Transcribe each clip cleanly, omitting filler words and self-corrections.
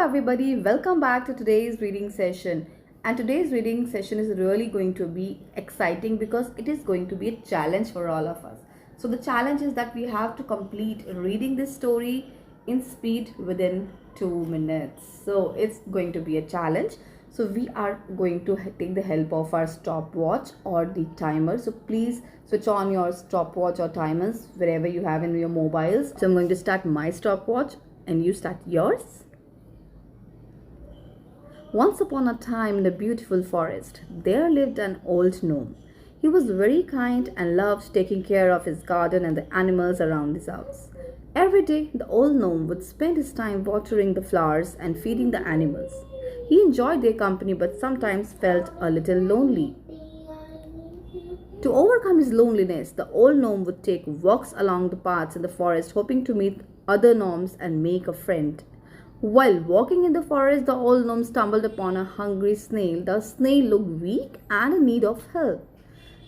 everybody, welcome back to today's reading session. And today's reading session is really going to be exciting because it is going to be a challenge for all of us. So the challenge is that we have to complete reading this story in speed within 2 minutes. So it's going to be a challenge. So we are going to take the help of our stopwatch or the timer. So please switch on your stopwatch or timers wherever you have in your mobiles. So I'm going to start my stopwatch and you start yours. Once upon a time in a beautiful forest, there lived an old gnome. He was very kind and loved taking care of his garden and the animals around his house. Every day, the old gnome would spend his time watering the flowers and feeding the animals. He enjoyed their company but sometimes felt a little lonely. To overcome his loneliness, the old gnome would take walks along the paths in the forest, hoping to meet other gnomes and make a friend. While walking in the forest, the old gnome stumbled upon a hungry snail. The snail looked weak and in need of help.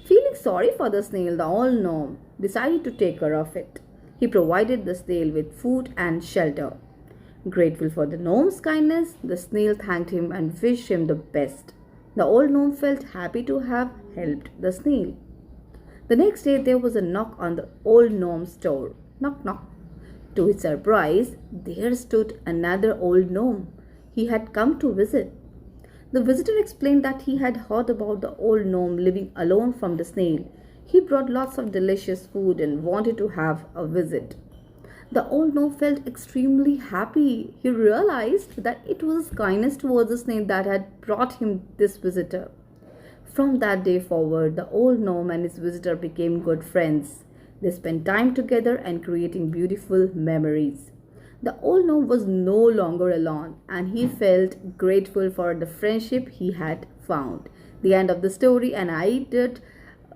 Feeling sorry for the snail, the old gnome decided to take care of it. He provided the snail with food and shelter. Grateful for the gnome's kindness, the snail thanked him and wished him the best. The old gnome felt happy to have helped the snail. The next day, there was a knock on the old gnome's door. Knock, knock. To his surprise, there stood another old gnome. He had come to visit. The visitor explained that he had heard about the old gnome living alone from the snail. He brought lots of delicious food and wanted to have a visit. The old gnome felt extremely happy. He realized that it was his kindness towards the snail that had brought him this visitor. From that day forward, the old gnome and his visitor became good friends. They spent time together and creating beautiful memories. The old gnome was no longer alone and he felt grateful for the friendship he had found. The end of the story, and I did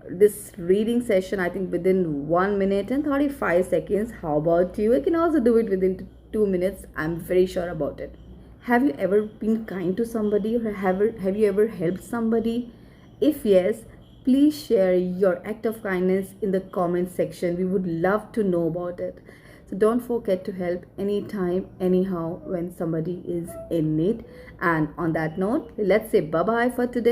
this reading session I think within 1 minute and 35 seconds. How about you? You can also do it within 2 minutes. I'm very sure about it. Have you ever been kind to somebody or have you ever helped somebody? If yes, please share your act of kindness in the comment section. We would love to know about it. So don't forget to help anytime, anyhow, when somebody is in need. And on that note, let's say bye-bye for today.